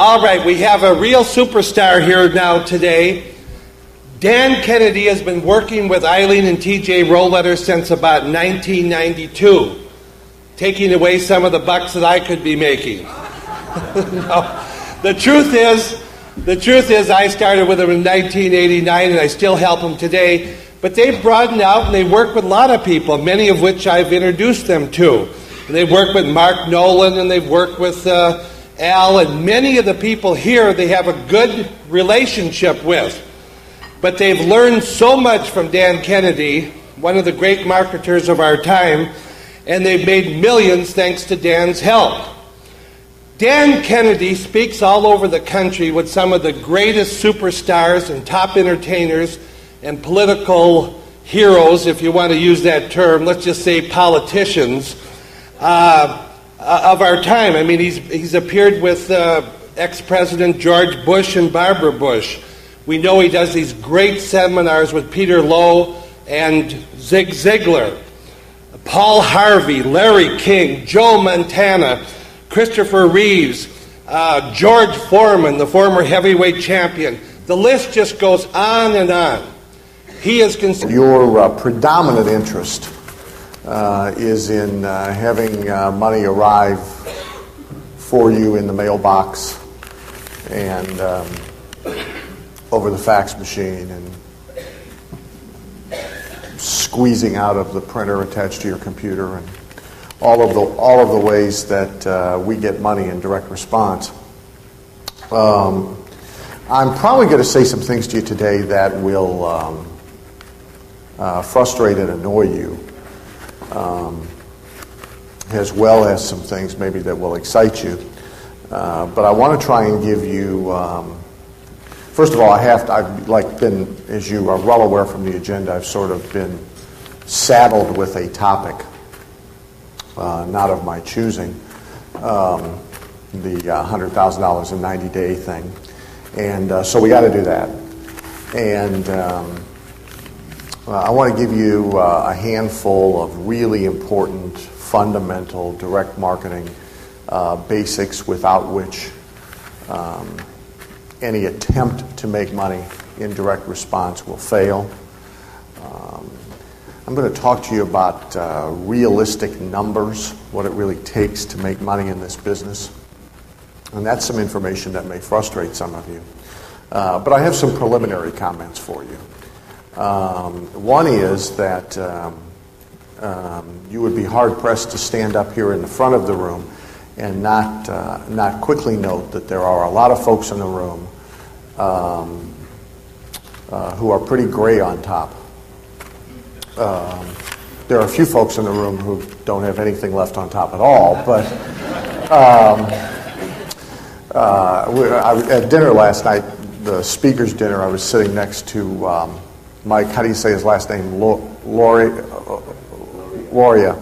All right, we have a real superstar here now today. Dan Kennedy has been working with Eileen and TJ Rohleder since about 1992, taking away some of the bucks that I could be making. No, the truth is I started with them in 1989 and I still help them today, but they've broadened out and they work with a lot of people, many of which I've introduced them to. And they've worked with Mark Nolan and they've worked with Al, and many of the people here they have a good relationship with. But they've learned so much from Dan Kennedy, one of the great marketers of our time, and they've made millions thanks to Dan's help. Dan Kennedy speaks all over the country with some of the greatest superstars and top entertainers and political heroes, if you want to use that term, let's just say politicians, of our time. I mean, he's appeared with ex-President George Bush and Barbara Bush. We know he does these great seminars with Peter Lowe and Zig Ziglar, Paul Harvey, Larry King, Joe Montana, Christopher Reeves, George Foreman, the former heavyweight champion. The list just goes on and on. He is considered... Your predominant interest is in having money arrive for you in the mailbox and over the fax machine and squeezing out of the printer attached to your computer and all of the ways that we get money in direct response. I'm probably going to say some things to you today that will frustrate and annoy you, as well as some things maybe that will excite you. But I want to try and give you, first of all, I've been, as you are well aware from the agenda, I've sort of been saddled with a topic, not of my choosing, the $100,000 in 90-day thing. And so we got to do that. And I want to give you a handful of really important, fundamental, direct marketing basics without which any attempt to make money in direct response will fail. I'm going to talk to you about realistic numbers, what it really takes to make money in this business. And that's some information that may frustrate some of you. But I have some preliminary comments for you. One is that you would be hard-pressed to stand up here in the front of the room and not quickly note that there are a lot of folks in the room who are pretty gray on top. There are a few folks in the room who don't have anything left on top at all, but at dinner last night, the speaker's dinner, I was sitting next to Mike, how do you say his last name? Loria.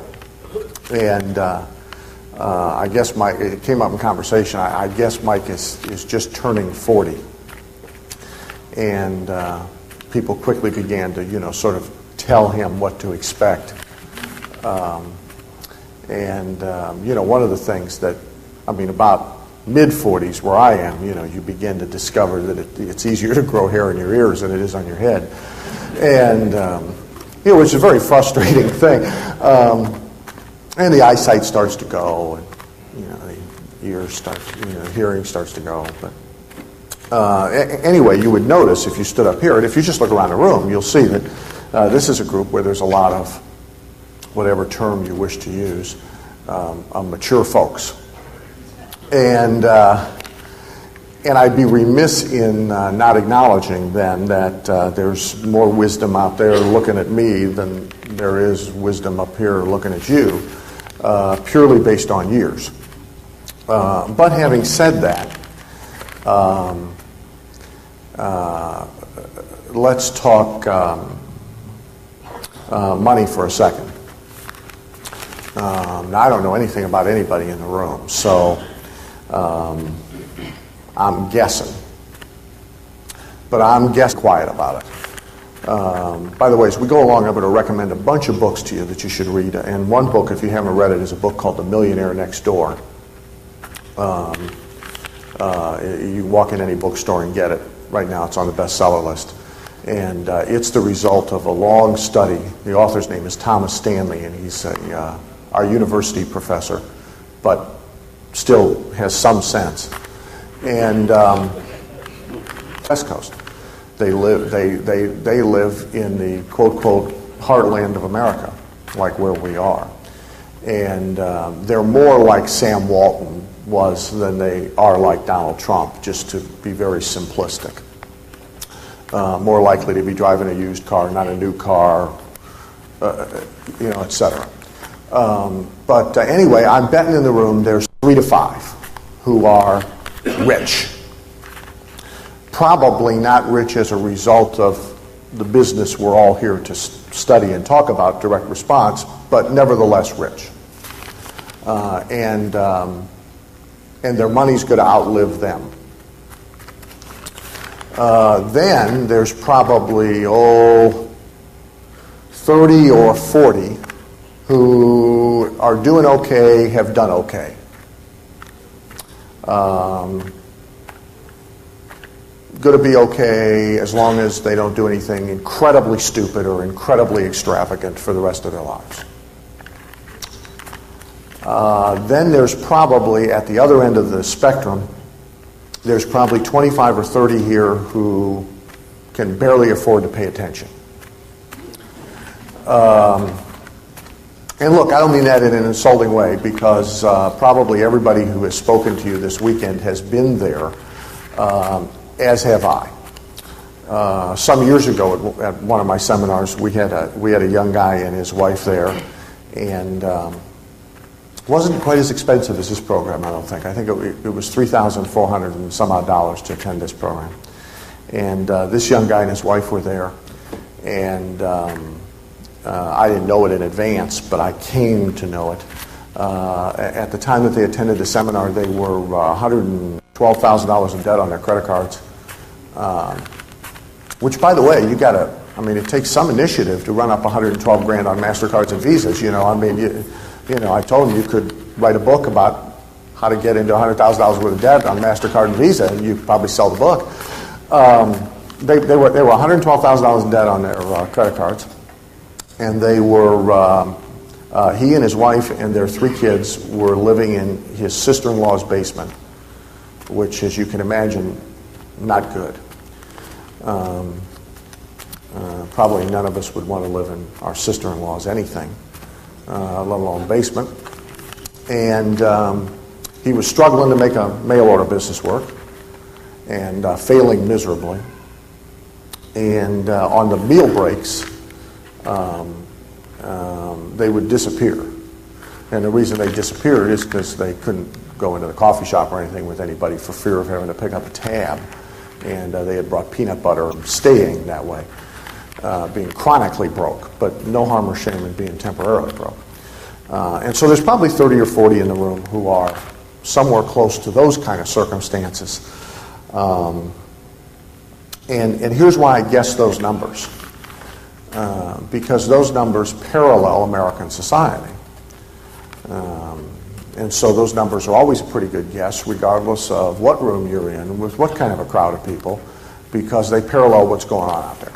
And I guess Mike, it came up in conversation, I guess Mike is just turning 40. And people quickly began to, sort of tell him what to expect. One of the things that, about mid-40s where I am, you begin to discover that it's easier to grow hair in your ears than it is on your head. And, which is a very frustrating thing. And the eyesight starts to go, and, the ears start, hearing starts to go. But anyway, you would notice if you stood up here, and if you just look around the room, you'll see that this is a group where there's a lot of, whatever term you wish to use, mature folks. And I'd be remiss in not acknowledging then that there's more wisdom out there looking at me than there is wisdom up here looking at you, purely based on years. But having said that, let's talk money for a second. Now, I don't know anything about anybody in the room, so I'm guessing. But I'm guessing quiet about it. By the way, as we go along, I'm going to recommend a bunch of books to you that you should read. And one book, if you haven't read it, is a book called The Millionaire Next Door. You walk in any bookstore and get it. Right now it's on the bestseller list. And it's the result of a long study. The author's name is Thomas Stanley, and he's our university professor, but still has some sense. And West Coast. They live in the quote heartland of America, like where we are. And they're more like Sam Walton was than they are like Donald Trump, just to be very simplistic. More likely to be driving a used car, not a new car, et cetera. But anyway, I'm betting in the room there's 3 to 5 who are rich. Probably not rich as a result of the business we're all here to study and talk about, direct response, but nevertheless rich. And their money's going to outlive them. Then there's probably 30 or 40 who are doing okay, have done okay. Going to be okay as long as they don't do anything incredibly stupid or incredibly extravagant for the rest of their lives. Then there's probably, at the other end of the spectrum, there's probably 25 or 30 here who can barely afford to pay attention. And look, I don't mean that in an insulting way, because probably everybody who has spoken to you this weekend has been there, as have I. Some years ago at one of my seminars, we had a young guy and his wife there, and it wasn't quite as expensive as this program, I don't think. I think it was $3,400 and some odd dollars to attend this program. And this young guy and his wife were there, and I didn't know it in advance, but I came to know it. At the time that they attended the seminar, they were $112,000 in debt on their credit cards, which, by the way, it takes some initiative to run up $112 grand on MasterCards and Visas. I told them you could write a book about how to get into $100,000 worth of debt on MasterCard and Visa, and you could probably sell the book. They were $112,000 in debt on their credit cards, and they were he and his wife and their 3 kids were living in his sister-in-law's basement, which, as you can imagine, not good. Probably none of us would want to live in our sister-in-law's anything, let alone basement. And he was struggling to make a mail order business work and failing miserably. And on the meal breaks, they would disappear. And the reason they disappeared is because they couldn't go into the coffee shop or anything with anybody for fear of having to pick up a tab. And they had brought peanut butter, staying that way, being chronically broke, but no harm or shame in being temporarily broke. And so there's probably 30 or 40 in the room who are somewhere close to those kind of circumstances. And here's why I guess those numbers. Because those numbers parallel American society. And so those numbers are always a pretty good guess, regardless of what room you're in, with what kind of a crowd of people, because they parallel what's going on out there.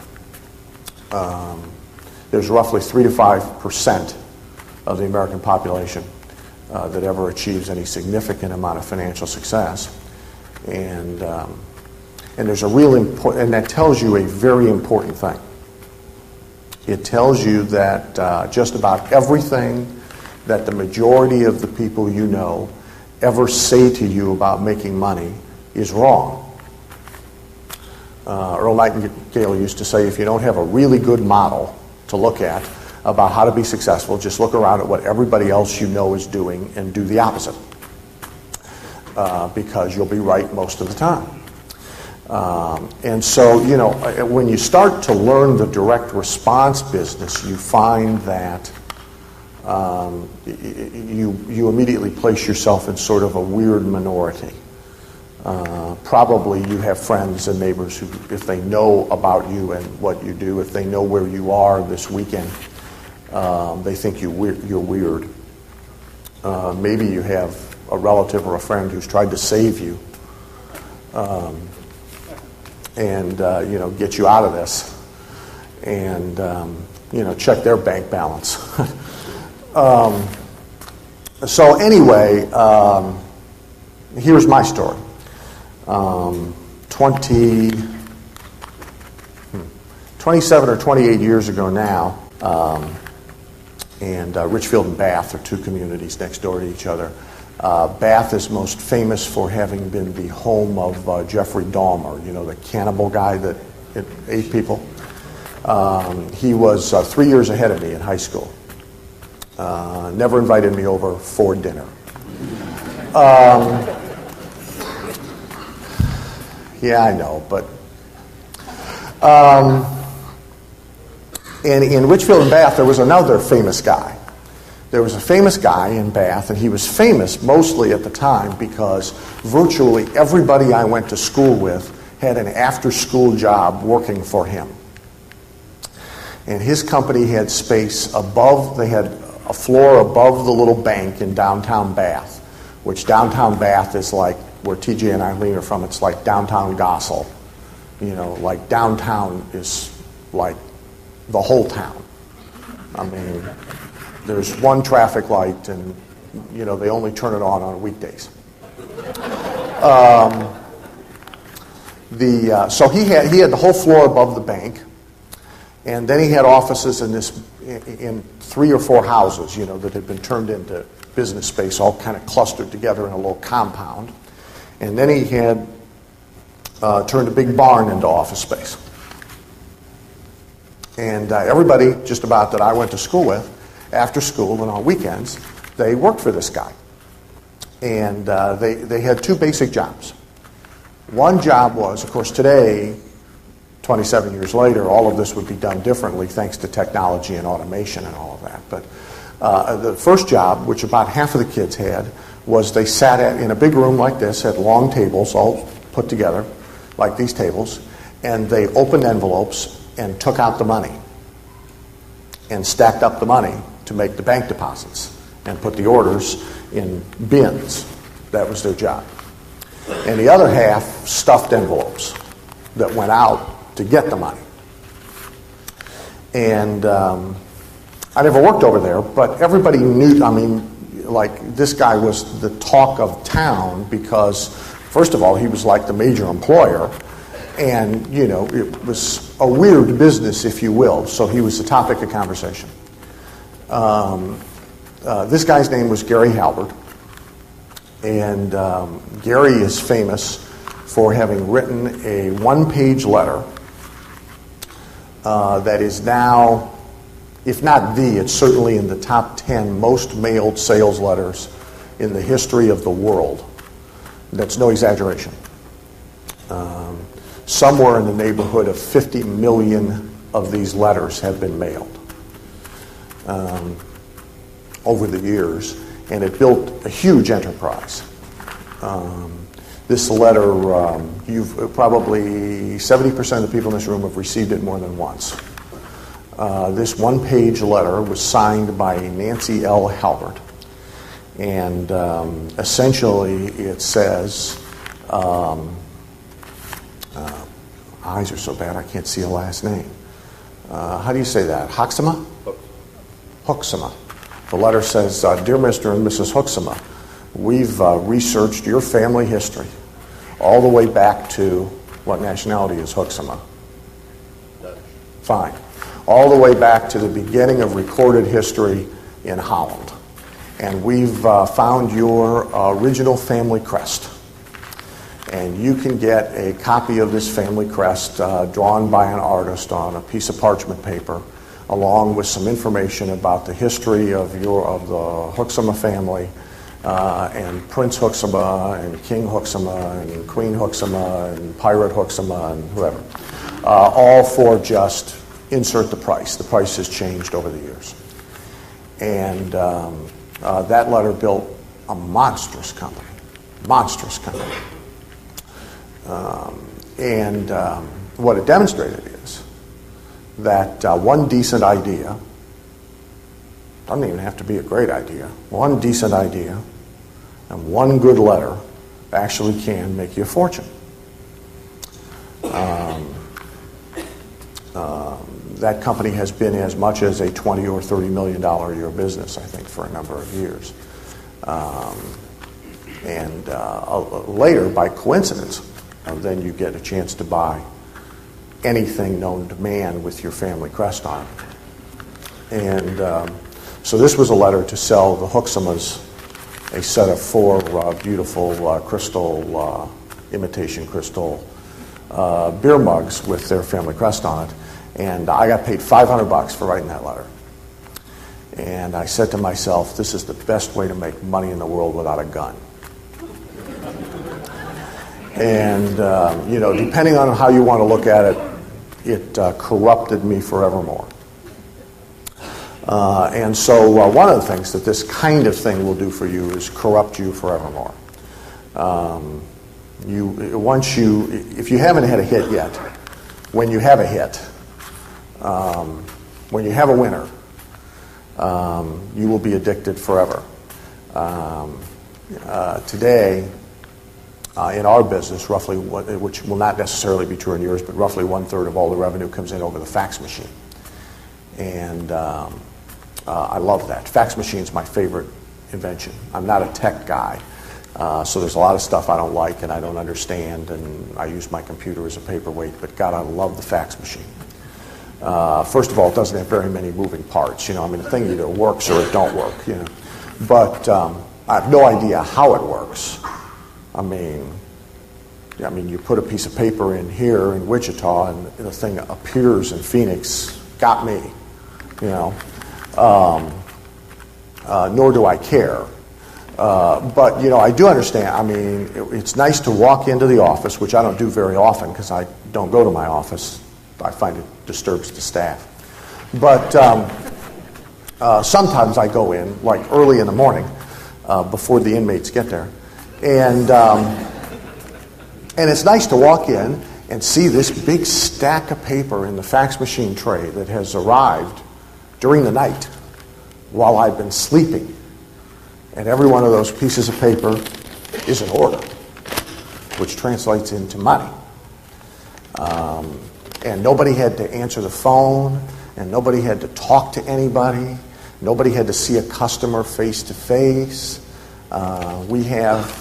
There's roughly 3 to 5% of the American population that ever achieves any significant amount of financial success. And there's a real and that tells you a very important thing. It tells you that just about everything that the majority of the people you know ever say to you about making money is wrong. Earl Nightingale used to say, if you don't have a really good model to look at about how to be successful, just look around at what everybody else you know is doing and do the opposite. Because you'll be right most of the time. And so, when you start to learn the direct response business, you find that you immediately place yourself in sort of a weird minority. Probably you have friends and neighbors who, if they know about you and what you do, if they know where you are this weekend, they think you're weird. Maybe you have a relative or a friend who's tried to save you and get you out of this, and check their bank balance. So anyway, here's my story. 27 or 28 years ago now, and Richfield and Bath are two communities next door to each other. Bath is most famous for having been the home of Jeffrey Dahmer, the cannibal guy that ate people. He was 3 years ahead of me in high school. Never invited me over for dinner. Yeah, I know, but... And in Richfield and Bath, there was another famous guy. There was a famous guy in Bath, and he was famous mostly at the time because virtually everybody I went to school with had an after-school job working for him. And his company had space above, they had a floor above the little bank in downtown Bath, which downtown Bath is like where TJ and Eileen are from. It's like downtown Gossel. Like downtown is like the whole town. I mean, there's one traffic light, and they only turn it on weekdays. So he had the whole floor above the bank, and then he had offices in 3 or 4 houses, that had been turned into business space, all kind of clustered together in a little compound. And then he had turned a big barn into office space. And everybody, just about, that I went to school with, after school and on weekends, they worked for this guy. And they had 2 basic jobs. One job was, of course, today, 27 years later, all of this would be done differently thanks to technology and automation and all of that. But the first job, which about half of the kids had, was they sat in a big room like this, at long tables all put together, like these tables, and they opened envelopes and took out the money and stacked up the money to make the bank deposits and put the orders in bins. That was their job. And the other half stuffed envelopes that went out to get the money. And I never worked over there, but everybody knew, this guy was the talk of town because, first of all, he was like the major employer. And, it was a weird business, if you will, so he was the topic of conversation. This guy's name was Gary Halbert, and Gary is famous for having written a 1-page letter that is now, if not it's certainly in the top 10 most mailed sales letters in the history of the world. That's no exaggeration. Somewhere in the neighborhood of 50 million of these letters have been mailed over the years, and it built a huge enterprise. This letter, you've probably 70% of the people in this room have received it more than once. This 1-page letter was signed by Nancy L. Halbert, and essentially it says, eyes are so bad I can't see a last name. How do you say that? Hoeksema? Hoeksema. The letter says, Dear Mr. and Mrs. Hoeksema, we've researched your family history all the way back to, what nationality is Hoeksema? Dutch. Fine. All the way back to the beginning of recorded history in Holland. And we've found your original family crest. And you can get a copy of this family crest drawn by an artist on a piece of parchment paper, along with some information about the history of the Hoeksema family, and Prince Hoeksema, and King Hoeksema, and Queen Hoeksema, and Pirate Hoeksema, and whoever. All for just insert the price. The price has changed over the years. And that letter built a monstrous company. Monstrous company. What it demonstrated is that one decent idea, doesn't even have to be a great idea, one decent idea and one good letter actually can make you a fortune. That company has been as much as a $20 or $30 million a year business, I think, for a number of years. Later, by coincidence, then you get a chance to buy anything known to man with your family crest on it. And so this was a letter to sell the Hoeksemas a set of 4 beautiful crystal, imitation crystal beer mugs with their family crest on it. And I got paid $500 for writing that letter. And I said to myself, this is the best way to make money in the world without a gun. And, depending on how you want to look at it, it corrupted me forevermore. And so one of the things that this kind of thing will do for you is corrupt you forevermore. If you haven't had a hit yet, when you have a hit, when you have a winner, you will be addicted forever. Today, in our business, roughly, which will not necessarily be true in yours, but roughly 1/3 of all the revenue comes in over the fax machine. And I love that. Fax machine's my favorite invention. I'm not a tech guy, so there's a lot of stuff I don't like and I don't understand, and I use my computer as a paperweight, but God, I love the fax machine. First of all, it doesn't have very many moving parts. The thing either works or it don't work. But I have no idea how it works. I mean, you put a piece of paper in here in Wichita, and the thing appears in Phoenix. Got me, nor do I care. But I do understand. It's nice to walk into the office, which I don't do very often because I don't go to my office. I find it disturbs the staff. But sometimes I go in, like early in the morning, before the inmates get there. And it's nice to walk in and see this big stack of paper in the fax machine tray that has arrived during the night while I've been sleeping. And every one of those pieces of paper is an order, which translates into money. And nobody had to answer the phone, and nobody had to talk to anybody. Nobody had to see a customer face to face. We have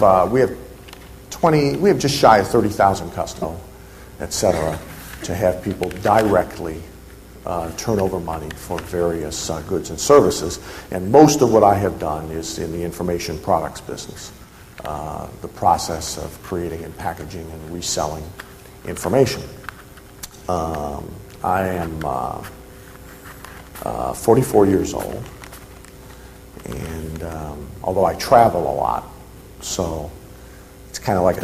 just shy of 30,000 customers, et cetera, to have people directly turn over money for various goods and services. And most of what I have done is in the information products business, the process of creating and packaging and reselling information. I am 44 years old, and although I travel a lot, so it's kind of like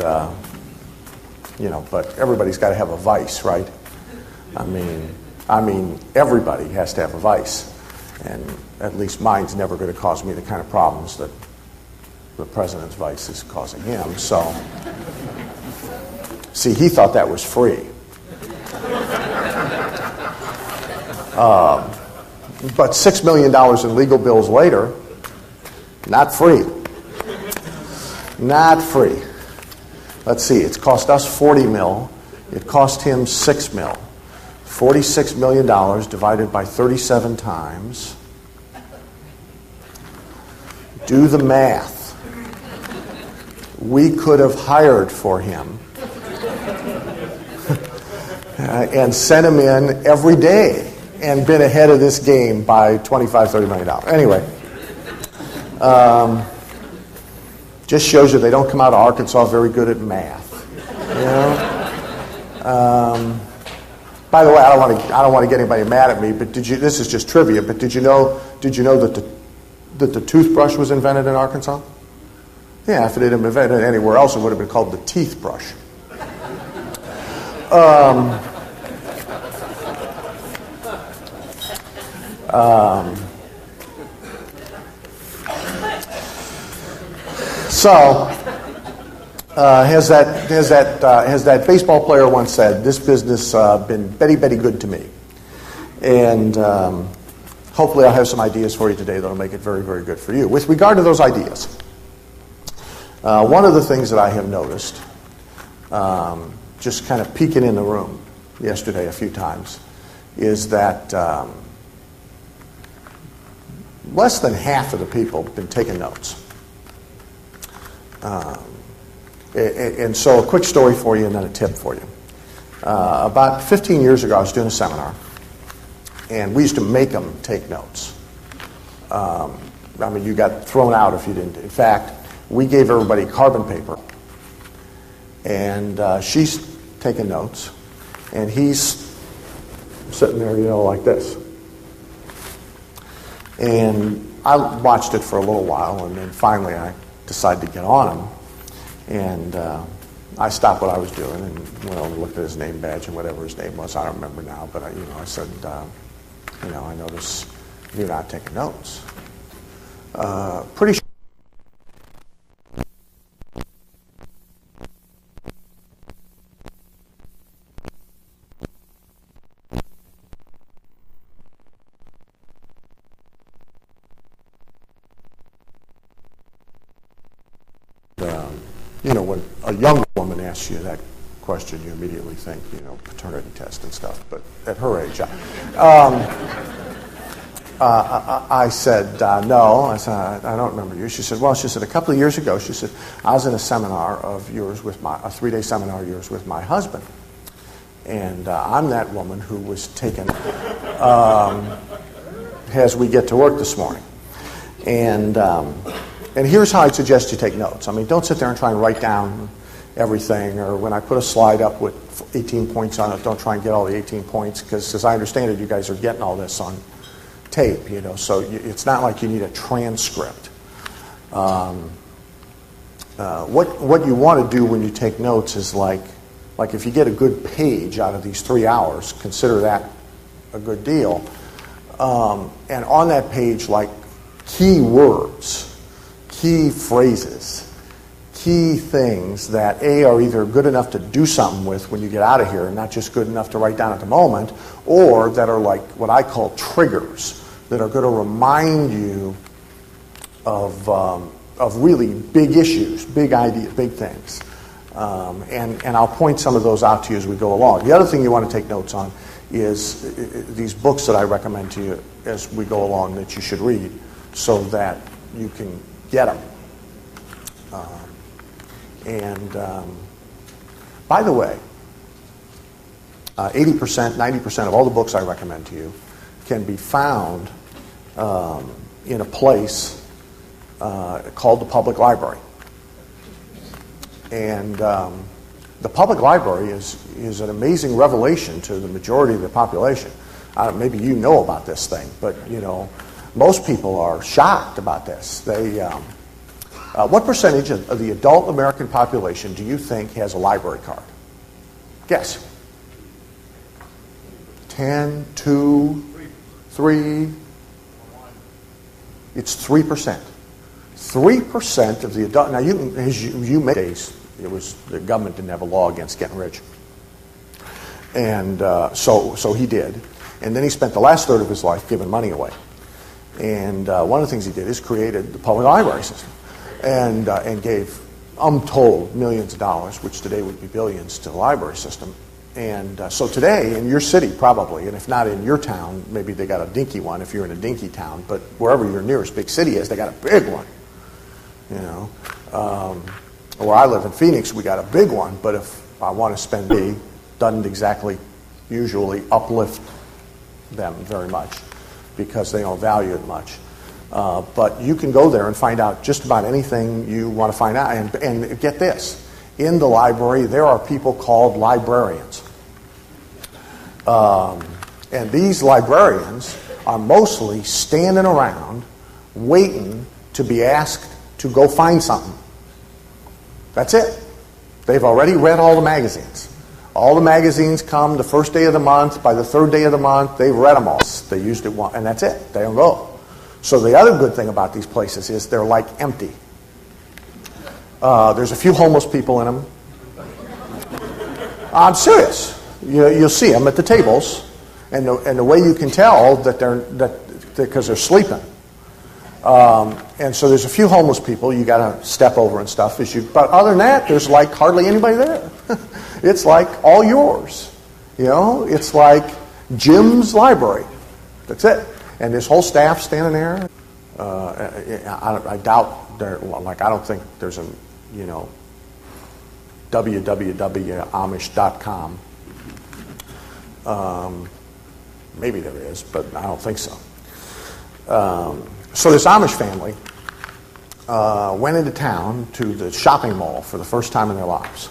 but everybody's got to have a vice, right? I mean, everybody has to have a vice, and at least mine's never going to cause me the kind of problems that the president's vice is causing him. So, see, he thought that was free. But $6 million in legal bills later, not free. Not free. Let's see, it's cost us $40 million. It cost him $6 million. $46 million divided by 37 times. Do the math. We could have hired for him and sent him in every day and been ahead of this game by $25-30 million. Anyway, just shows you they don't come out of Arkansas very good at math. By the way, I don't want to get anybody mad at me, but this is just trivia, but did you know that the toothbrush was invented in Arkansas? Yeah, if it had been invented anywhere else, it would have been called the teeth brush. As that baseball player once said, this business been very, very good to me. And hopefully I'll have some ideas for you today that will make it very, very good for you. With regard to those ideas, one of the things that I have noticed, just kind of peeking in the room yesterday a few times, is that less than half of the people have been taking notes. And so a quick story for you and then a tip for you. About 15 years ago, I was doing a seminar, and we used to make them take notes. I mean, you got thrown out if you didn't. In fact, we gave everybody carbon paper, and she's taking notes, and he's sitting there, like this. And I watched it for a little while, and then finally I decided to get on him, and I stopped what I was doing and went over and looked at his name badge and whatever his name was. I don't remember now, but I said, I notice you're not taking notes. Pretty sure. When a young woman asks you that question, you immediately think, paternity test and stuff. But at her age, I said, no. I said, I don't remember you. She said, a couple of years ago, she said, I was in a seminar of yours a 3-day seminar of yours with my husband. And I'm that woman who was taken as we get to work this morning. And here's how I'd suggest you take notes. I mean, don't sit there and try and write down everything, or when I put a slide up with 18 points on it, don't try and get all the 18 points, because as I understand it, you guys are getting all this on tape, so it's not like you need a transcript. What you want to do when you take notes is like if you get a good page out of these 3 hours, consider that a good deal. And on that page, like key words, key phrases, key things that are either good enough to do something with when you get out of here and not just good enough to write down at the moment, or that are like what I call triggers, that are going to remind you of really big issues, big ideas, big things. And I'll point some of those out to you as we go along. The other thing you want to take notes on is these books that I recommend to you as we go along that you should read so that you can get them. By the way, 80%, 90% of all the books I recommend to you can be found in a place called the public library. And the public library is an amazing revelation to the majority of the population. Maybe you know about this thing, but most people are shocked about this. What percentage of the adult American population do you think has a library card? Guess. 10, 2, 3. It's 3%. 3% of the adult. Now, you made days. It was the government didn't have a law against getting rich, and so he did. And then he spent the last third of his life giving money away. And one of the things he did is created the public library system, and gave untold millions of dollars, which today would be billions, to the library system. And so today, in your city probably, and if not in your town, maybe they got a dinky one if you're in a dinky town, but wherever your nearest big city is, they got a big one. Where I live in Phoenix, we got a big one, but if I want to spend it, doesn't exactly usually uplift them very much because they don't value it much. But you can go there and find out just about anything you want to find out. And get this, in the library, there are people called librarians. And these librarians are mostly standing around waiting to be asked to go find something. That's it. They've already read all the magazines. All the magazines come the first day of the month. By the third day of the month, they've read them all. They used it once, and that's it. They don't go. So the other good thing about these places is they're like empty. There's a few homeless people in them. I'm serious. You'll see them at the tables, and the way you can tell that because they're sleeping. And so there's a few homeless people you got to step over and stuff. But other than that, there's like hardly anybody there. It's like all yours. It's like Jim's library. That's it. And this whole staff standing there. I doubt I don't think there's a, www.amish.com. Maybe there is, but I don't think so. So this Amish family went into town to the shopping mall for the first time in their lives.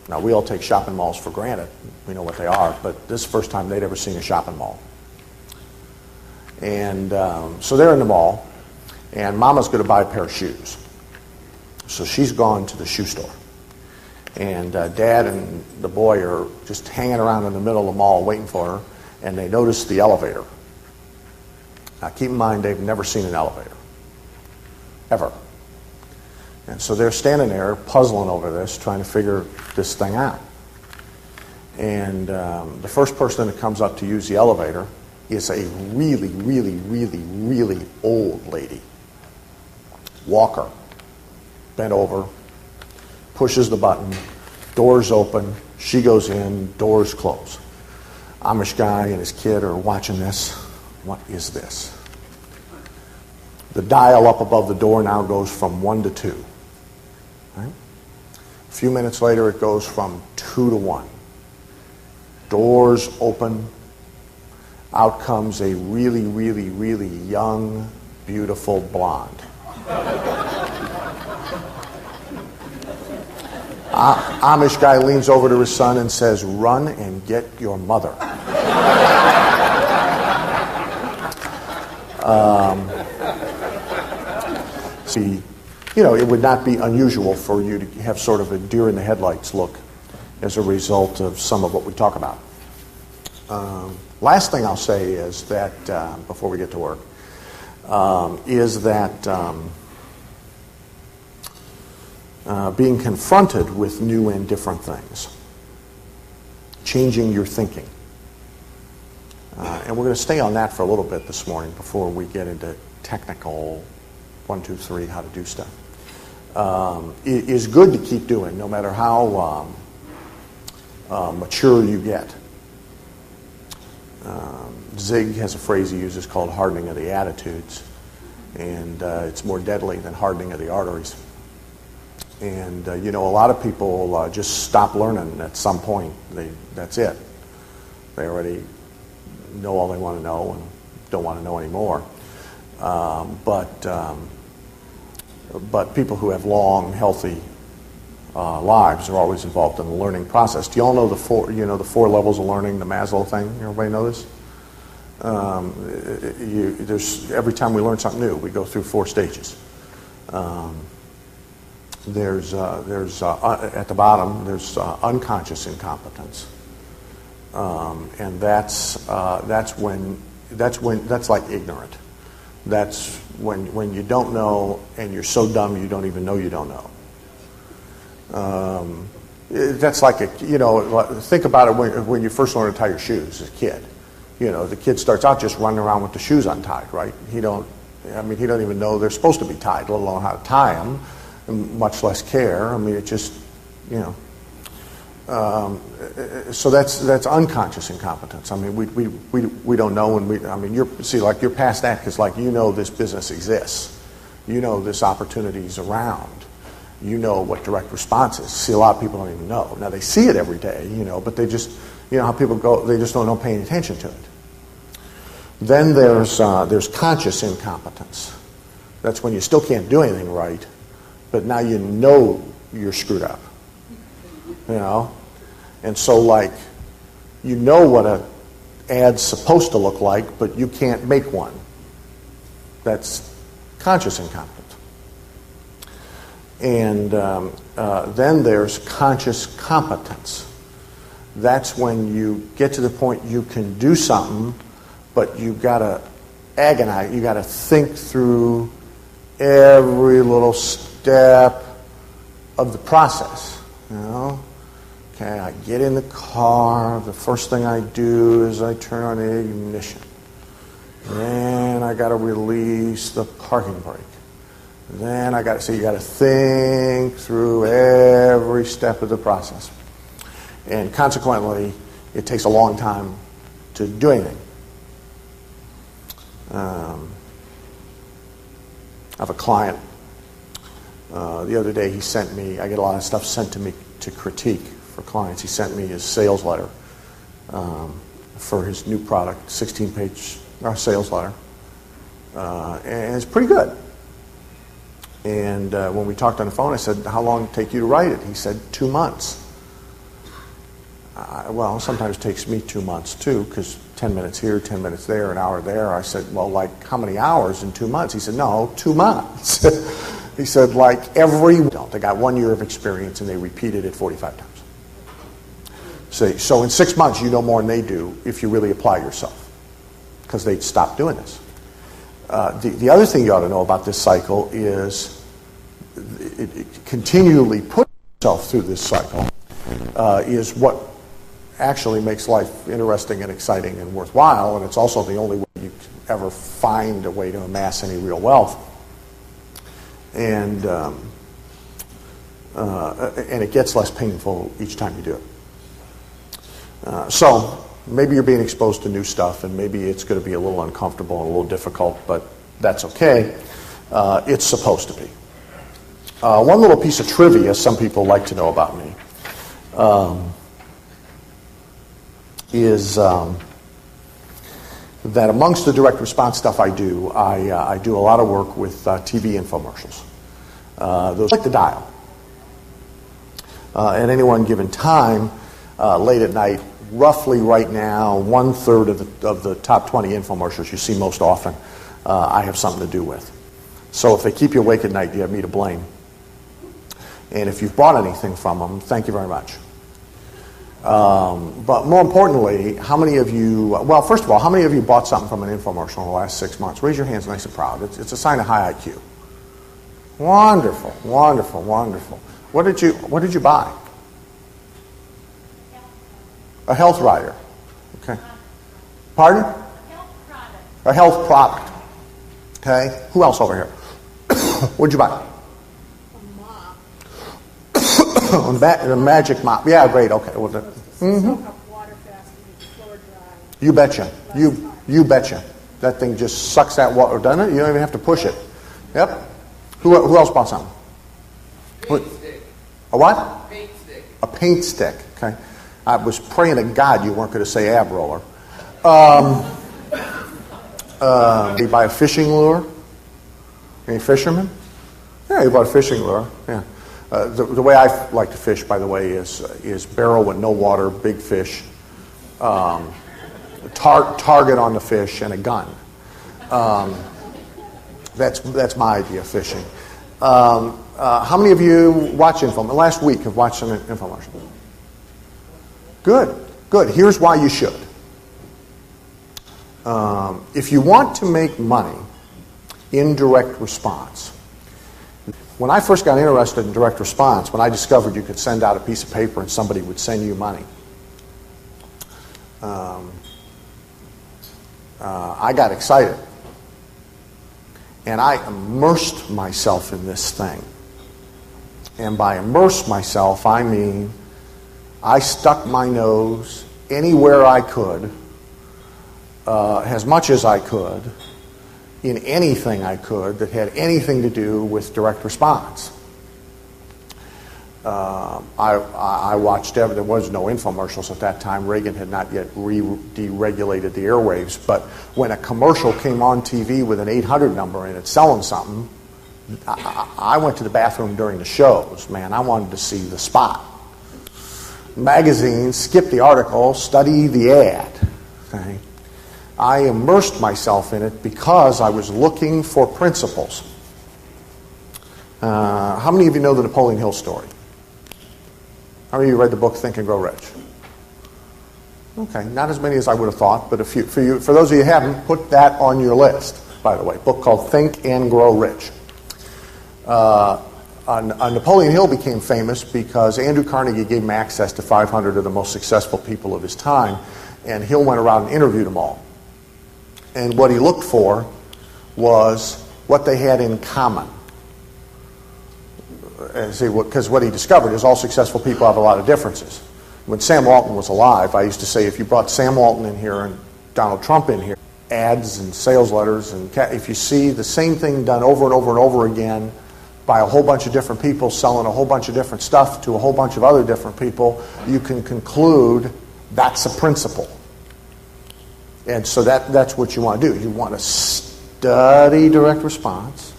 Now, we all take shopping malls for granted. We know what they are, but this is the first time they'd ever seen a shopping mall. And so they're in the mall, and Mama's going to buy a pair of shoes. So she's gone to the shoe store. And Dad and the boy are just hanging around in the middle of the mall waiting for her, and they notice the elevator. Now, keep in mind, they've never seen an elevator, ever. And so they're standing there puzzling over this, trying to figure this thing out. And the first person that comes up to use the elevator is a really, really, really, really old lady. Walker. Bent over, pushes the button, doors open, she goes in, doors close. Amish guy and his kid are watching this. What is this? The dial up above the door now goes from 1 to 2. Right? A few minutes later, it goes from 2 to 1. Doors open. Out comes a really, really, really young, beautiful blonde. Amish guy leans over to his son and says, "Run and get your mother." See, it would not be unusual for you to have sort of a deer in the headlights look as a result of some of what we talk about. Last thing I'll say is that, before we get to work, is that being confronted with new and different things, changing your thinking. And we're going to stay on that for a little bit this morning before we get into technical 1, 2, 3, how to do stuff. It is good to keep doing, no matter how mature you get. Zig has a phrase he uses called hardening of the attitudes, and it's more deadly than hardening of the arteries. And a lot of people just stop learning at some point. That's it. They already know all they want to know and don't want to know anymore. But people who have long, healthy lives are always involved in the learning process. Do you all know the four levels of learning, the Maslow thing? Everybody know this? Every time we learn something new, we go through 4 stages. There's at the bottom, there's unconscious incompetence, and that's like ignorant. That's when you don't know and you're so dumb you don't even know you don't know. That's like think about it when you first learn to tie your shoes as a kid. The kid starts out just running around with the shoes untied, right? He don't even know they're supposed to be tied, let alone how to tie them, much less care. It just, so that's unconscious incompetence. We don't know, and you're past that because this business exists, this opportunity is around, what direct response is. See, a lot of people don't even know. Now they see it every day, but they just, how people go, they just don't know paying attention to it. Then there's conscious incompetence. That's when you still can't do anything right, but now you're screwed up. And so what an ad's supposed to look like, but you can't make one. That's conscious incompetence. And then there's conscious competence. That's when you get to the point you can do something, but you've got to agonize. You got to think through every little step of the process. Okay, I get in the car. The first thing I do is I turn on the ignition. Then I got to release the parking brake. Then so you got to think through every step of the process. And consequently, it takes a long time to do anything. I have a client. The other day he sent me, I get a lot of stuff sent to me to critique for clients. He sent me his sales letter for his new product, 16-page sales letter. And it's pretty good. And when we talked on the phone, I said, how long did it take you to write it? He said, 2 months. Well, sometimes it takes me 2 months too, because 10 minutes here, 10 minutes there, an hour there. I said, well, like how many hours in 2 months? He said, no, 2 months. He said, like they got 1 year of experience and they repeated it 45 times. So in 6 months, you know more than they do if you really apply yourself, because they'd stop doing this. The other thing you ought to know about this cycle is it continually put yourself through this cycle is what actually makes life interesting and exciting and worthwhile, and it's also the only way you can ever find a way to amass any real wealth. And it gets less painful each time you do it. So maybe you're being exposed to new stuff, and maybe it's going to be a little uncomfortable and a little difficult, but that's okay. It's supposed to be. One little piece of trivia some people like to know about me is that amongst the direct response stuff I do a lot of work with TV infomercials. Those like the dial. At any one given time, late at night, roughly right now, 1/3 of the top 20 infomercials you see most often, I have something to do with. So if they keep you awake at night, you have me to blame. And if you've bought anything from them, thank you very much. But more importantly, how many of you, well, first of all, how many of you bought something from an infomercial in the last 6 months? Raise your hands nice and proud. It's a sign of high IQ. Wonderful, wonderful, wonderful. What did you buy? A health rider. Okay. Pardon? A health product. Okay. Who else over here? What'd you buy? A mop. The magic mop. Yeah, great. Okay. Well, Soak up water fast and make the floor dry. you betcha. You betcha. That thing just sucks that water, doesn't it? You don't even have to push it. Yep. Who else bought something? Paint stick. A what? Paint stick. A paint stick. Okay. I was praying to God you weren't going to say ab roller. You buy a fishing lure? Any fishermen? Yeah, you bought a fishing lure. Yeah. The way I like to fish, by the way, is barrel with no water, big fish, target on the fish, and a gun. That's my idea of fishing. How many of you watch infomercials? Last week have watched some infomercials? Good. Here's why you should. If you want to make money in direct response, when I first got interested in direct response, when I discovered you could send out a piece of paper and somebody would send you money, I got excited. And I immersed myself in this thing. And by immerse myself, I mean I stuck my nose anywhere I could, as much as I could, in anything I could that had anything to do with direct response. I watched there was no infomercials at that time. Reagan had not yet deregulated the airwaves. But when a commercial came on TV with an 800 number and it's selling something, I went to the bathroom during the shows. Man, I wanted to see the spot. Magazines, skip the article, study the ad. Okay? I immersed myself in it because I was looking for principles. How many of you know the Napoleon Hill story? How many of you read the book Think and Grow Rich? Okay, not as many as I would have thought, but a few. For those of you who haven't, put that on your list, by the way. A book called Think and Grow Rich. Napoleon Hill became famous because Andrew Carnegie gave him access to 500 of the most successful people of his time, and Hill went around and interviewed them all. And what he looked for was what they had in common. Because what he discovered is all successful people have a lot of differences. When Sam Walton was alive, I used to say if you brought Sam Walton in here and Donald Trump in here, ads and sales letters, and if you see the same thing done over and over and over again by a whole bunch of different people selling a whole bunch of different stuff to a whole bunch of other different people, you can conclude that's a principle. And so that's what you want to do. You want to study direct response.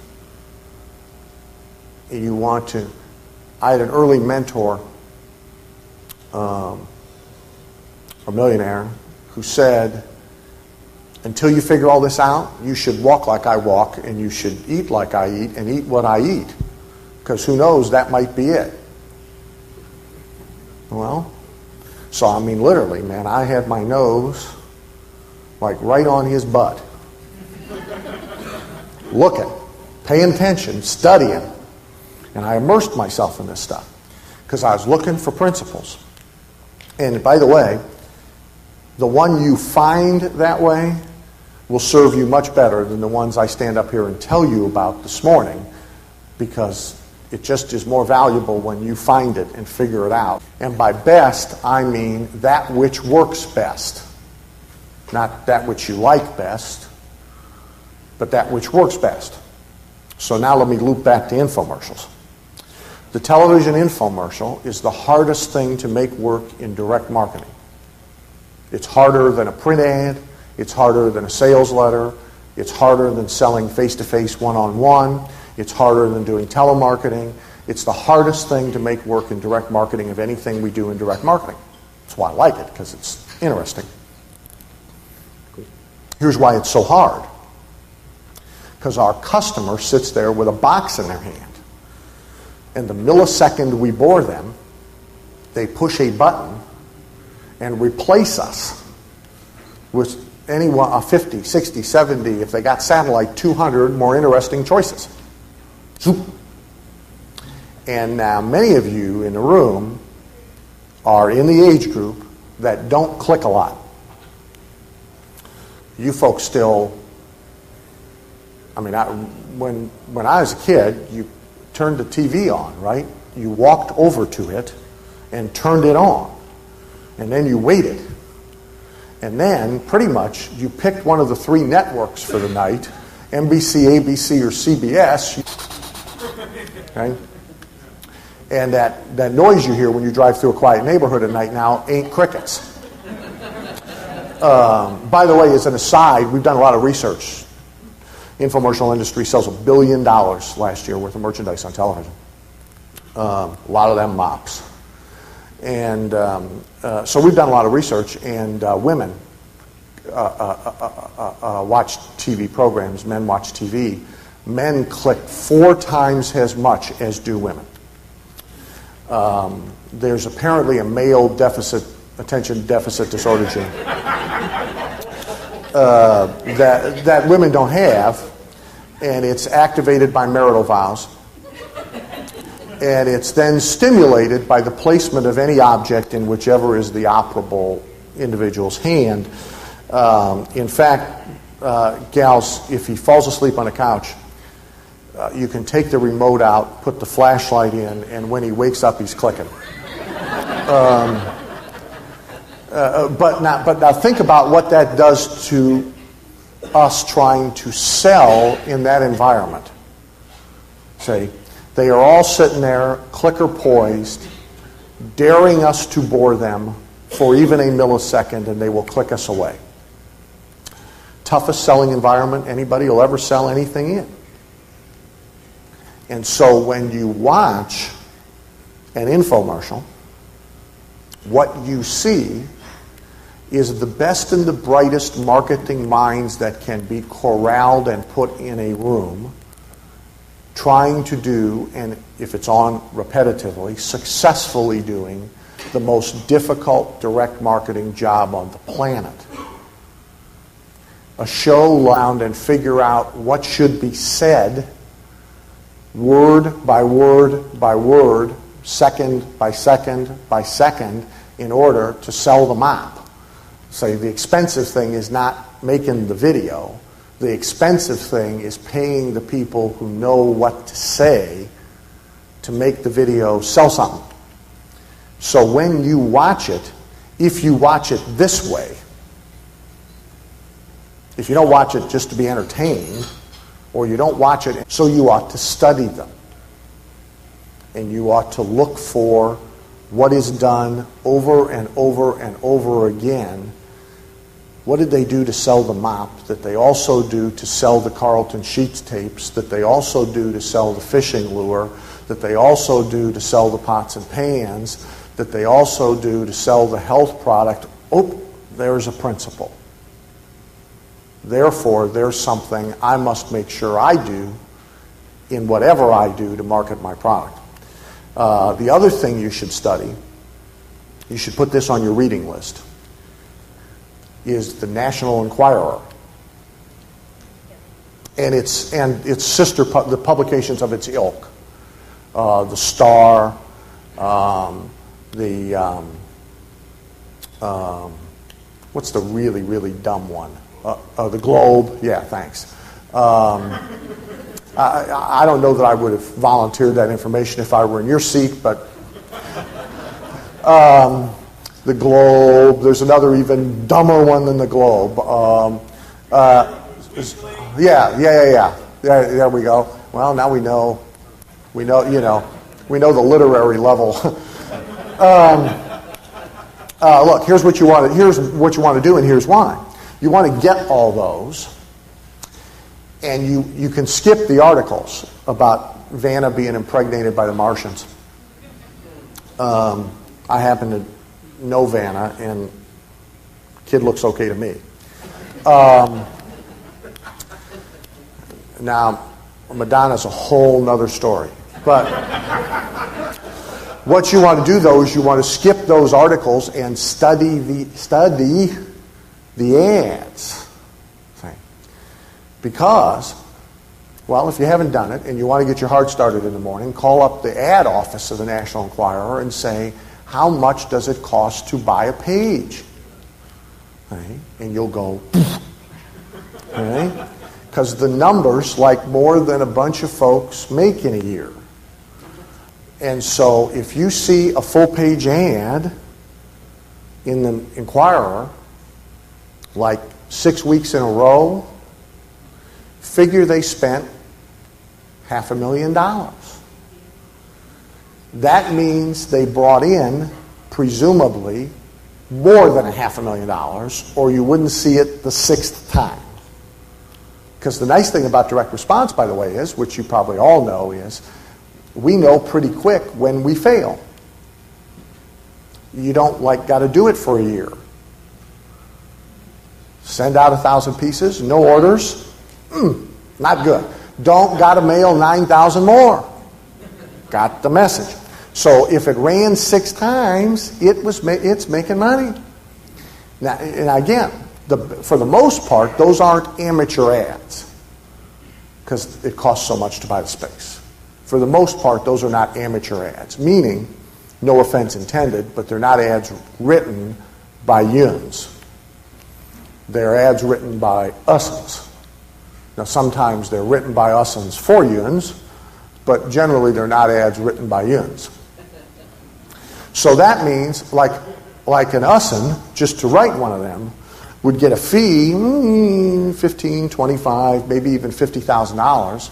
You want to... I had an early mentor, a millionaire, who said, until you figure all this out, you should walk like I walk, and you should eat like I eat, and eat what I eat. Because who knows, that might be it. Well, so I mean literally, man, I had my nose like right on his butt. Looking, paying attention, studying. And I immersed myself in this stuff because I was looking for principles. And by the way, the one you find that way will serve you much better than the ones I stand up here and tell you about this morning, because it just is more valuable when you find it and figure it out. And by best, I mean that which works best. Not that which you like best, but that which works best. So now let me loop back to infomercials. The television infomercial is the hardest thing to make work in direct marketing. It's harder than a print ad. It's harder than a sales letter. It's harder than selling face-to-face, one-on-one. It's harder than doing telemarketing. It's the hardest thing to make work in direct marketing of anything we do in direct marketing. That's why I like it, because it's interesting. Here's why it's so hard. Because our customer sits there with a box in their hand. And the millisecond we bore them, they push a button and replace us with a 50, 60, 70, if they got satellite, 200 more interesting choices. Zoop. And now many of you in the room are in the age group that don't click a lot. You folks still, I mean, when I was a kid, you turned the TV on, right? You walked over to it and turned it on. And then you waited. And then, pretty much, you picked one of the three networks for the night, NBC, ABC, or CBS. Okay? And that noise you hear when you drive through a quiet neighborhood at night now ain't crickets. By the way, as an aside, we've done a lot of research. Infomercial industry sells $1 billion last year worth of merchandise on television. A lot of them mops. And so we've done a lot of research, and women watch TV programs, men watch TV. Men click 4 times as much as do women. There's apparently a male attention deficit disorder gene that women don't have, and it's activated by marital vows. And it's then stimulated by the placement of any object in whichever is the operable individual's hand. In fact, gals, if he falls asleep on a couch, you can take the remote out, put the flashlight in, and when he wakes up, he's clicking. But now think about what that does to us trying to sell in that environment. Say, they are all sitting there, clicker poised, daring us to bore them for even a millisecond, and they will click us away. Toughest selling environment anybody will ever sell anything in. And so when you watch an infomercial, what you see is the best and the brightest marketing minds that can be corralled and put in a room trying to do, and if it's on repetitively, successfully doing the most difficult direct marketing job on the planet. A show around and figure out what should be said word by word by word, second by second by second, in order to sell the mop. So the expensive thing is not making the video. The expensive thing is paying the people who know what to say to make the video sell something. So when you watch it, if you watch it this way, if you don't watch it just to be entertained, or you don't watch it, so you ought to study them. And you ought to look for what is done over and over and over again. What did they do to sell the mop that they also do to sell the Carlton Sheets tapes, that they also do to sell the fishing lure, that they also do to sell the pots and pans, that they also do to sell the health product? Oh, there's a principle. Therefore, there's something I must make sure I do in whatever I do to market my product. The other thing you should study, you should put this on your reading list, is the National Enquirer and its sister the publications of its ilk, the Star, what's the really, really dumb one? The Globe. Yeah, thanks. I don't know that I would have volunteered that information if I were in your seat, but the Globe. There's another even dumber one than the Globe. Yeah. There we go. Well, now we know the literary level. Look, here's what you want to do, and here's why. You want to get all those, and you can skip the articles about Vanna being impregnated by the Martians. I happen to know Vanna, and kid looks okay to me. Now, Madonna's a whole nother story. But what you want to do, though, is you want to skip those articles and study the ads. Because, well, if you haven't done it and you want to get your heart started in the morning, call up the ad office of the National Enquirer and say, how much does it cost to buy a page? Okay? And you'll go, okay? Because the numbers, like more than a bunch of folks make in a year. And so if you see a full-page ad in the Enquirer, like 6 weeks in a row, figure they spent $500,000. That means they brought in, presumably, more than $500,000, or you wouldn't see it the sixth time. Because the nice thing about direct response, by the way, is, which you probably all know, is we know pretty quick when we fail. You don't got to do it for a year. Send out 1,000 pieces, no orders, not good. Don't got to mail 9,000 more. Got the message. So if it ran 6 times, it's making money. Now, and again, for the most part, those aren't amateur ads because it costs so much to buy the space. For the most part, those are not amateur ads, meaning, no offense intended, but they're not ads written by yuns. They're ads written by us'ns. Now, sometimes they're written by us'ns for yuns, but generally they're not ads written by yuns. So that means, like an us'n, just to write one of them, would get a fee, $15,000, $25,000, maybe even $50,000,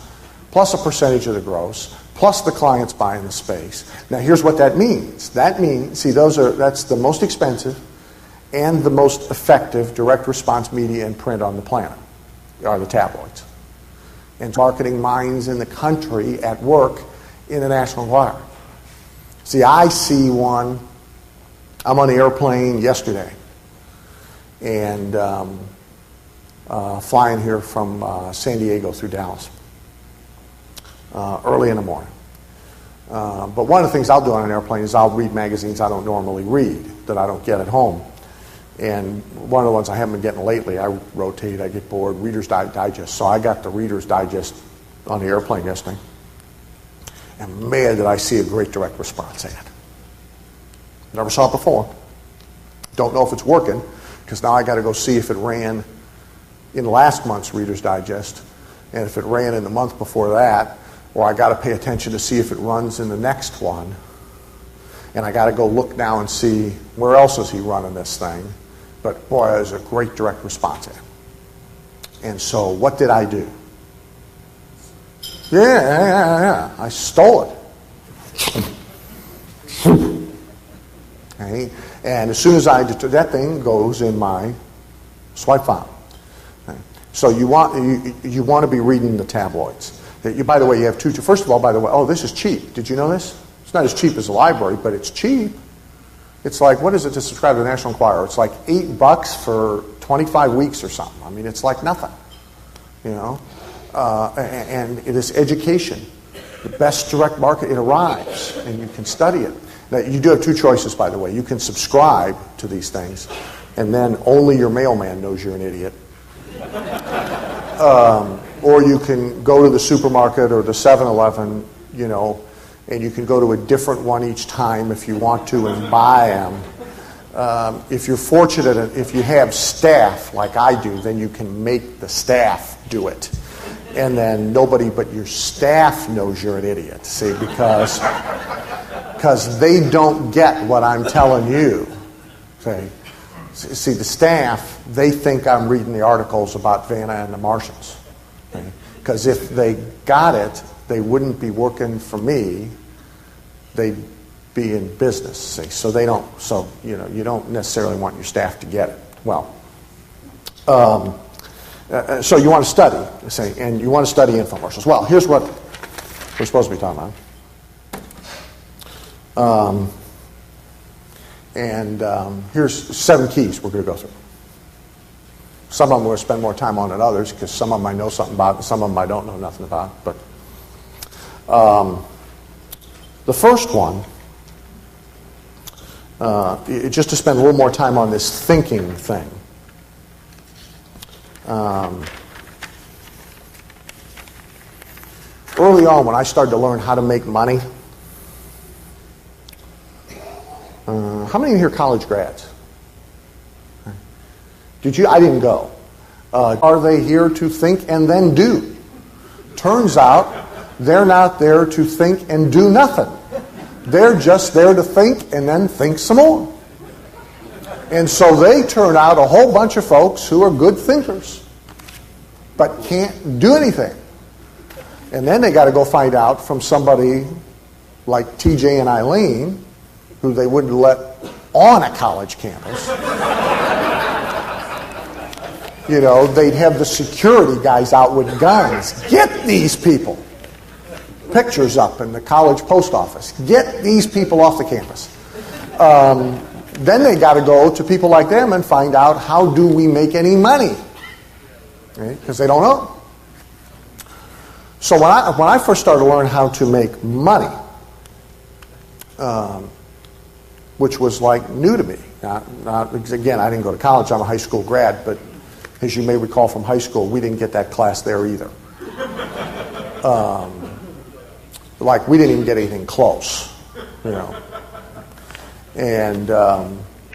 plus a percentage of the gross, plus the clients buying the space. Now, here's what that means. That means, see, that's the most expensive and the most effective direct response media and print on the planet, are the tabloids. And marketing minds in the country at work in the National Enquirer. See, I see one. I'm on the airplane yesterday and flying here from San Diego through Dallas early in the morning. But one of the things I'll do on an airplane is I'll read magazines I don't normally read, that I don't get at home. And one of the ones I haven't been getting lately, I rotate, I get bored, Reader's Digest. So I got the Reader's Digest on the airplane yesterday. And man, did I see a great direct response ad. Never saw it before. Don't know if it's working, because now I got to go see if it ran in last month's Reader's Digest, and if it ran in the month before that, or I got to pay attention to see if it runs in the next one, and I got to go look now and see where else is he running this thing. But boy, there's a great direct response ad. And so what did I do? Yeah. I stole it. Okay? And as soon as that thing goes in my swipe file. Okay? So you want to be reading the tabloids. By the way, you have two. First of all, by the way, this is cheap. Did you know this? It's not as cheap as the library, but it's cheap. It's like, what is it to subscribe to the National Enquirer? It's like $8 for 25 weeks or something. I mean, it's like nothing, you know. And it is education. The best direct market, it arrives, and you can study it. Now, you do have two choices, by the way. You can subscribe to these things, and then only your mailman knows you're an idiot. Or you can go to the supermarket or the 7-Eleven, you know, and you can go to a different one each time if you want to and buy them. If you're fortunate, if you have staff like I do, then you can make the staff do it. And then nobody but your staff knows you're an idiot, see, because they don't get what I'm telling you. See, the staff, they think I'm reading the articles about Vanna and the Martians. Because if they got it, they wouldn't be working for me. They'd be in business. See? So they don't. So you don't necessarily want your staff to get it. Well, so you want to study, say, and you want to study infomercials. Well, here's what we're supposed to be talking about. Here's 7 keys we're going to go through. Some of them we're going to spend more time on than others because some of them I know something about and some of them I don't know nothing about. But the first one, just to spend a little more time on this thinking thing. Early on when I started to learn how to make money, how many of you here are college grads? Did you? I didn't go. Are they here to think and then do? Turns out they're not there to think and do nothing. They're just there to think and then think some more. And so they turn out a whole bunch of folks who are good thinkers, but can't do anything. And then they got to go find out from somebody like TJ and Eileen, who they wouldn't let on a college campus. You know, they'd have the security guys out with guns. Get these people. Pictures up in the college post office. Get these people off the campus. Then they got to go to people like them and find out, how do we make any money? Because they don't know. So when I first started to learn how to make money, which was like new to me. Again, I didn't go to college. I'm a high school grad, but as you may recall from high school, we didn't get that class there either. We didn't even get anything close, you know. And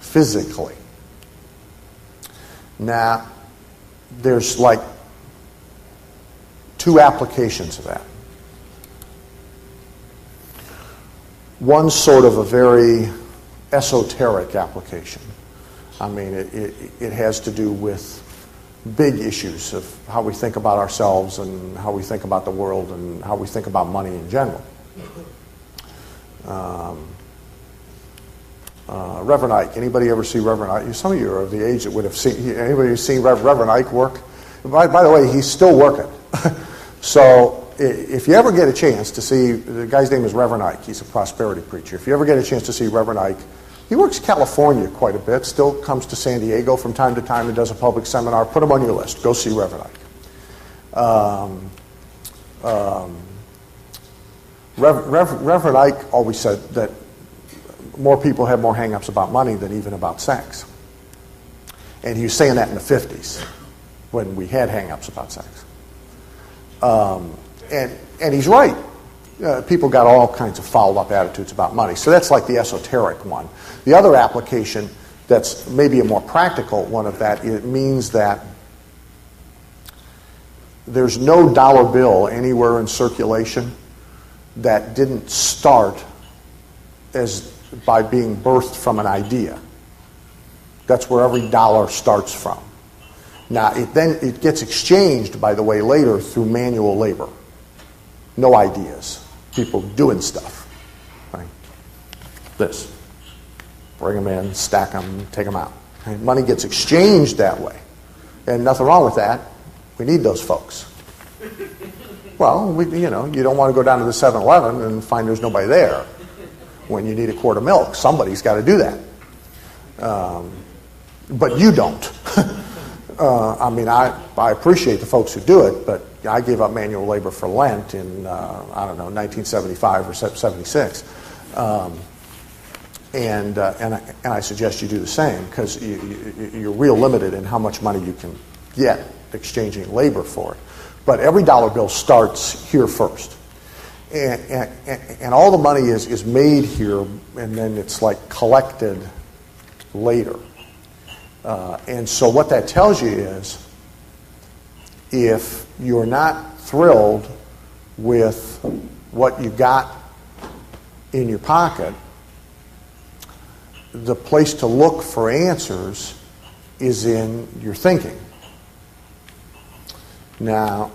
physically. Now, there's like 2 applications of that. One's sort of a very esoteric application. I mean, it has to do with big issues of how we think about ourselves and how we think about the world and how we think about money in general. Reverend Ike. Anybody ever see Reverend Ike? Some of you are of the age that would have seen. Anybody who's seen Reverend Ike work? By the way, he's still working. So if you ever get a chance to see, the guy's name is Reverend Ike. He's a prosperity preacher. If you ever get a chance to see Reverend Ike, he works California quite a bit, still comes to San Diego from time to time and does a public seminar. Put him on your list. Go see Reverend Ike. Reverend Ike always said that more people have more hang-ups about money than even about sex. And he was saying that in the 50s when we had hang-ups about sex. And he's right. People got all kinds of fouled-up attitudes about money. So that's like the esoteric one. The other application that's maybe a more practical one of that, it means that there's no dollar bill anywhere in circulation that didn't start as by being birthed from an idea. That's where every dollar starts from. Now, it gets exchanged, by the way, later through manual labor. No ideas. People doing stuff. Right? This. Bring them in, stack them, take them out. Right? Money gets exchanged that way. And nothing wrong with that. We need those folks. Well, you don't want to go down to the 7-Eleven and find there's nobody there when you need a quart of milk. Somebody's got to do that. But you don't. I appreciate the folks who do it, but I gave up manual labor for Lent in, 1975 or 76. And I suggest you do the same, because you're real limited in how much money you can get exchanging labor for it. But every dollar bill starts here first. And all the money is made here, and then it's like collected later. And so what that tells you is, if you're not thrilled with what you got in your pocket, the place to look for answers is in your thinking. Now,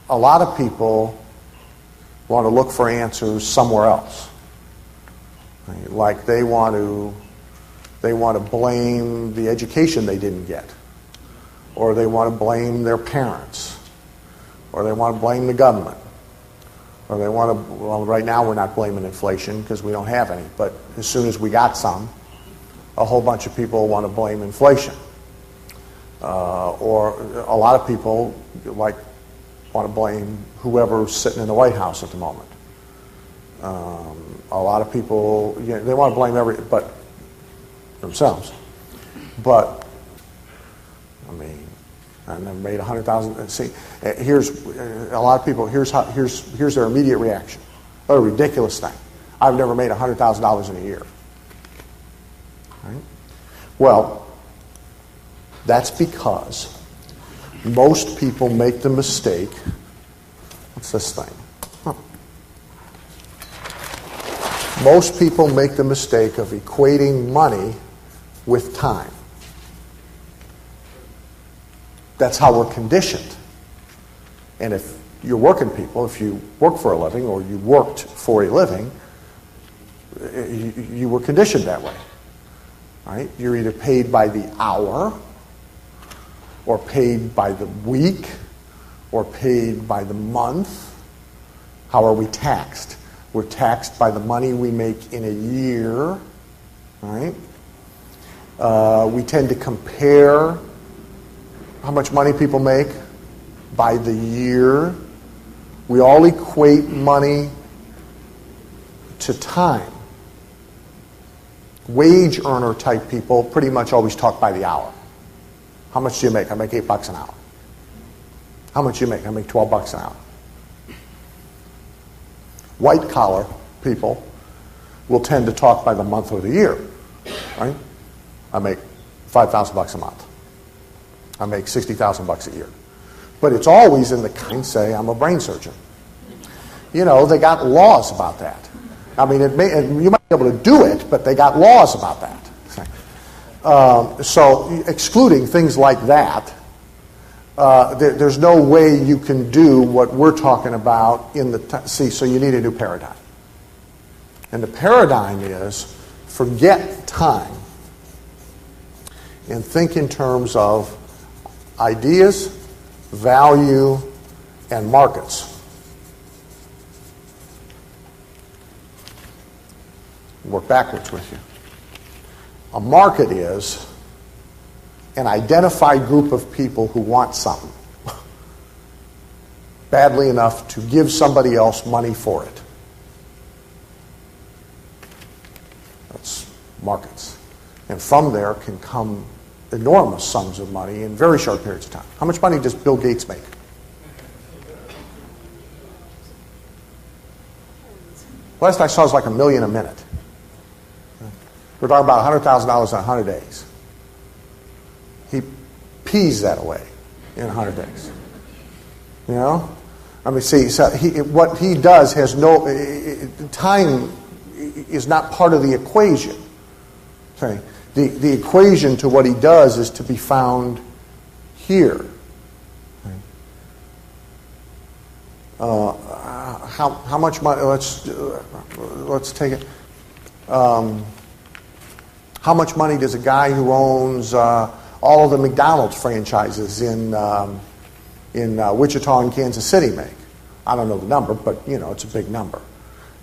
a lot of people want to look for answers somewhere else. Right? Like they want to blame the education they didn't get, or they want to blame their parents, or they want to blame the government, or they want to, well, right now we're not blaming inflation because we don't have any, but as soon as we got some, a whole bunch of people want to blame inflation. Or a lot of people want to blame whoever's sitting in the White House at the moment. A lot of people, they want to blame but themselves. But I never made $100,000. See, here's a lot of people. Here's their immediate reaction. What a ridiculous thing! I've never made $100,000 in a year. Right? Well, that's because most people make the mistake. What's this thing? Huh. Most people make the mistake of equating money with time. That's how we're conditioned. And if you're working people, if you work for a living or you worked for a living, you were conditioned that way. Right? You're either paid by the hour, or paid by the week, or paid by the month. How are we taxed? We're taxed by the money we make in a year. Right? We tend to compare how much money people make by the year. We all equate money to time. Wage earner type people pretty much always talk by the hour. How much do you make? I make $8 an hour. How much do you make? I make $12 an hour. White collar people will tend to talk by the month or the year. Right? I make $5,000 a month. I make $60,000 a year. But it's always in the kind, say, I'm a brain surgeon. They got laws about that. You might be able to do it, but they got laws about that. So excluding things like that, there's no way you can do what we're talking about in the so you need a new paradigm. And the paradigm is forget time and think in terms of ideas, value, and markets. Work backwards with you. A market is an identified group of people who want something badly enough to give somebody else money for it. That's markets. And from there can come enormous sums of money in very short periods of time. How much money does Bill Gates make? Last I saw was like $1 million a minute. We're talking about $100,000 in 100 days. He pees that away in 100 days. I mean, see, so what he does has no time is not part of the equation. Okay, the equation to what he does is to be found here. How much money? Let's take it. How much money does a guy who owns all of the McDonald's franchises in Wichita and Kansas City make? I don't know the number, but it's a big number.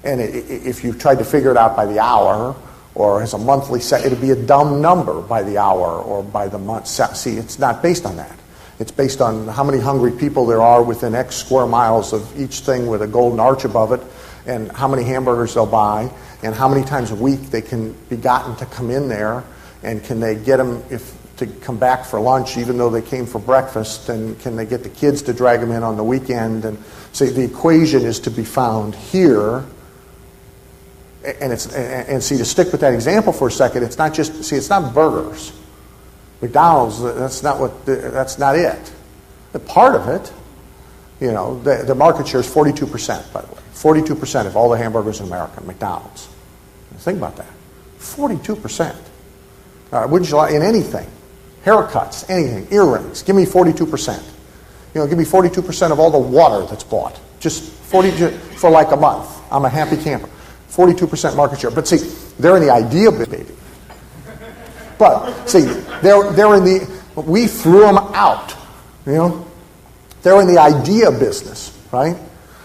And if you tried to figure it out by the hour or as a monthly set, it'd be a dumb number by the hour or by the month. See, it's not based on that. It's based on how many hungry people there are within X square miles of each thing with a golden arch above it, and how many hamburgers they'll buy, and how many times a week they can be gotten to come in there, and can they get them to come back for lunch even though they came for breakfast, and can they get the kids to drag them in on the weekend. And so the equation is to be found here. And see, to stick with that example for a second, it's not just, see, it's not burgers. McDonald's, that's not it. Part of it, the market share is 42%, by the way. 42% of all the hamburgers in America, McDonald's. Think about that. 42%. Wouldn't you like, in anything, haircuts, anything, earrings, give me 42%. Give me 42% of all the water that's bought. Just 40 for like a month. I'm a happy camper. 42% market share. But see, they're in the idea baby. But see, they're in the, we threw them out. They're in the idea business, right?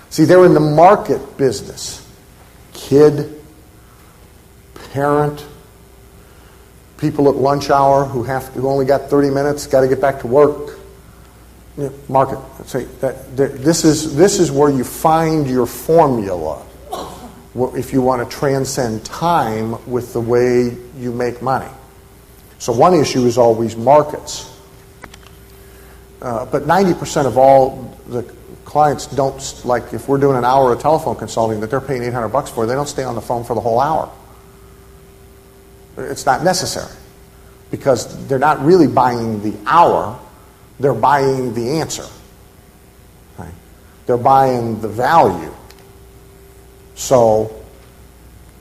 See, they're in the market business. Kid, parent, people at lunch hour who only got 30 minutes, got to get back to work. Market. See, this is where you find your formula if you want to transcend time with the way you make money. So one issue is always markets. But 90% of all the clients don't, like if we're doing an hour of telephone consulting that they're paying $800 for, they don't stay on the phone for the whole hour. It's not necessary because they're not really buying the hour, they're buying the answer. Right? They're buying the value. So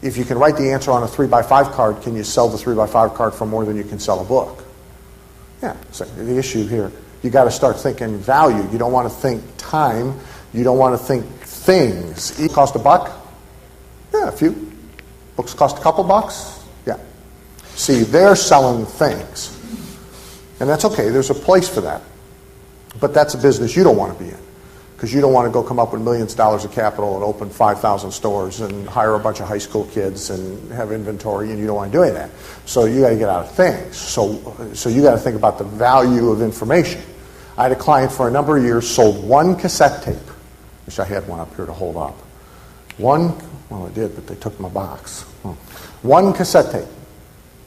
if you can write the answer on a 3x5 card, can you sell the 3x5 card for more than you can sell a book? Yeah, so the issue here, you got to start thinking value. You don't want to think time. You don't want to think things. It cost $1? Yeah, a few. Books cost a couple bucks? Yeah. See, they're selling things. And that's okay. There's a place for that. But that's a business you don't want to be in. Because you don't want to go come up with millions of dollars of capital and open 5,000 stores and hire a bunch of high school kids and have inventory, and you don't want to do any of that. So you got to get out of things. So you got to think about the value of information. I had a client for a number of years, sold one cassette tape. Wish I had one up here to hold up. Well, I did, but they took my box. One cassette tape,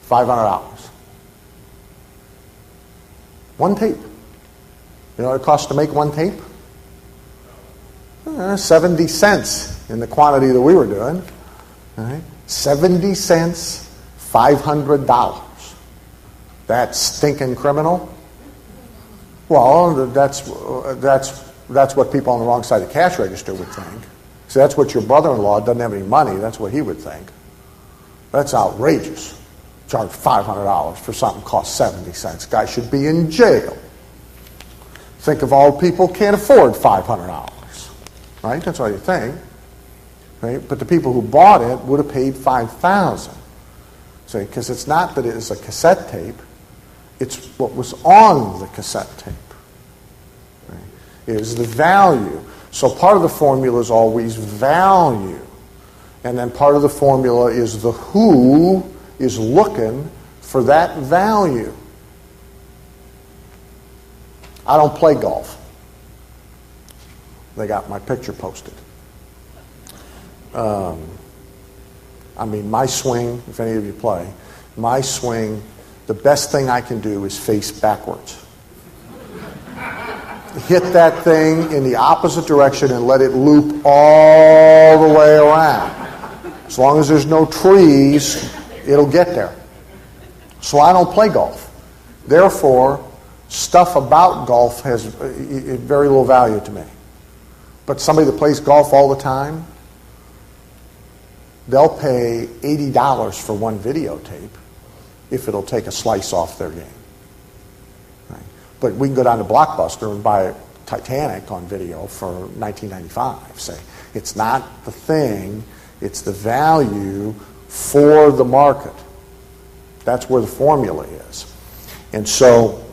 $500. One tape. You know what it costs to make one tape? 70 cents in the quantity that we were doing. All right? 70 cents, $500. That's stinking criminal? Well, that's what people on the wrong side of the cash register would think. So that's what your brother-in-law doesn't have any money. That's what he would think. That's outrageous. Charge $500 for something that costs 70 cents. Guy should be in jail. Think of all people can't afford $500. Right? That's what you think. Right? But the people who bought it would have paid $5,000. See, because it's not that it's a cassette tape, it's what was on the cassette tape. Right? It is the value. So part of the formula is always value. And then part of the formula is the who is looking for that value. I don't play golf. They got my picture posted. My swing, if any of you play, my swing, the best thing I can do is face backwards. Hit that thing in the opposite direction and let it loop all the way around. As long as there's no trees, it'll get there. So I don't play golf. Therefore, stuff about golf has very little value to me. But somebody that plays golf all the time, they'll pay $80 for one videotape if it'll take a slice off their game. Right? But we can go down to Blockbuster and buy Titanic on video for $19.95, say. It's not the thing, it's the value for the market. That's where the formula is. And so